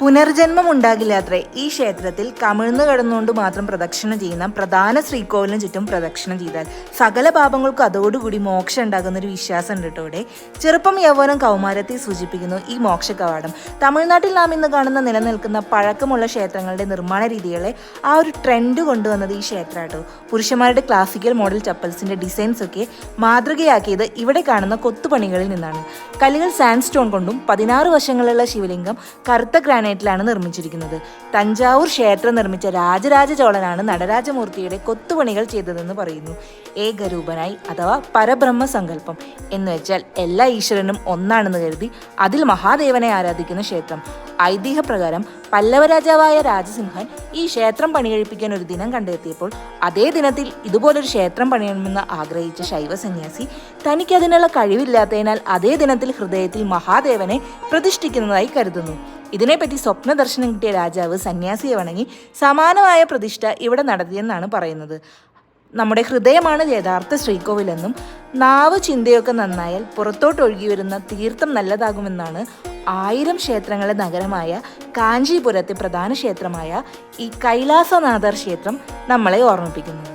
പുനർജന്മം ഉണ്ടാകില്ലാത്രേ ഈ ക്ഷേത്രത്തിൽ കമിഴ്ന്നു കിടന്നുകൊണ്ട് മാത്രം പ്രദക്ഷിണം ചെയ്യുന്ന പ്രധാന ശ്രീകോവിലിന് ചുറ്റും പ്രദക്ഷിണം ചെയ്താൽ സകല പാപങ്ങൾക്കും അതോടുകൂടി മോക്ഷം ഉണ്ടാകുന്ന ഒരു വിശ്വാസം ഉണ്ട് കേട്ടോ. ഇവിടെ ചെറുപ്പം യൗവനം കൗമാരത്തെ സൂചിപ്പിക്കുന്നു ഈ മോക്ഷ കവാടം. തമിഴ്നാട്ടിൽ നാം ഇന്ന് കാണുന്ന നിലനിൽക്കുന്ന പഴക്കമുള്ള ക്ഷേത്രങ്ങളുടെ നിർമ്മാണ രീതികളെ ആ ഒരു ട്രെൻഡ് കൊണ്ടുവന്നത് ഈ ക്ഷേത്രം കേട്ടോ. പുരുഷന്മാരുടെ ക്ലാസിക്കൽ മോഡൽ ചപ്പൽസിന്റെ ഡിസൈൻസ് ഒക്കെ മാതൃകയാക്കിയത് ഇവിടെ കാണുന്ന കൊത്തുപണികളിൽ നിന്നാണ്. കല്ലുകൾ സാൻഡ് സ്റ്റോൺ കൊണ്ടും 16 വശങ്ങളുള്ള ശിവലിംഗം കറുത്ത ഗ്രാനൈറ്റിലാണ് നിർമ്മിച്ചിരിക്കുന്നത്. തഞ്ചാവൂർ ക്ഷേത്രം നിർമ്മിച്ച രാജരാജ ചോളനാണ് നടരാജമൂർത്തിയുടെ കൊത്തുപണികൾ ചെയ്തതെന്ന് പറയുന്നു. ഏകരൂപനായി അഥവാ പരബ്രഹ്മ സങ്കല്പം എന്ന് വെച്ചാൽ എല്ലാ ഈശ്വരനും ഒന്നാണെന്ന് കരുതി അതിൽ മഹാദേവനെ ആരാധിക്കുന്ന ക്ഷേത്രം. ഐതിഹ്യപ്രകാരം പല്ലവ രാജാവായ രാജസിംഹൻ ഈ ക്ഷേത്രം പണികഴിപ്പിക്കാൻ ഒരു ദിനം കണ്ടെത്തിയപ്പോൾ അതേ ദിനത്തിൽ ഇതുപോലൊരു ക്ഷേത്രം പണിയണമെന്ന് ആഗ്രഹിച്ച ശൈവ സന്യാസി തനിക്കതിനുള്ള കഴിവില്ലാത്തതിനാൽ അതേ ദിനത്തിൽ ഹൃദയത്തിൽ മഹാദേവനെ പ്രതിഷ്ഠിക്കുന്നതായി കരുതുന്നു. ഇതിനെപ്പറ്റി സ്വപ്ന ദർശനം കിട്ടിയ രാജാവ് സന്യാസിയെ വണങ്ങി സമാനമായ പ്രതിഷ്ഠ ഇവിടെ നടത്തിയെന്നാണ് പറയുന്നത്. നമ്മുടെ ഹൃദയമാണ് യഥാർത്ഥ ശ്രീകോവിലെന്നും നാവ് ചിന്തയൊക്കെ നന്നായാൽ പുറത്തോട്ടൊഴുകി വരുന്ന തീർത്ഥം നല്ലതാകുമെന്നാണ് 1000 ക്ഷേത്രങ്ങളുടെ നഗരമായ കാഞ്ചീപുരത്തെ പ്രധാന ക്ഷേത്രമായ ഈ കൈലാസനാഥർ ക്ഷേത്രം നമ്മളെ ഓർമ്മിപ്പിക്കുന്നത്.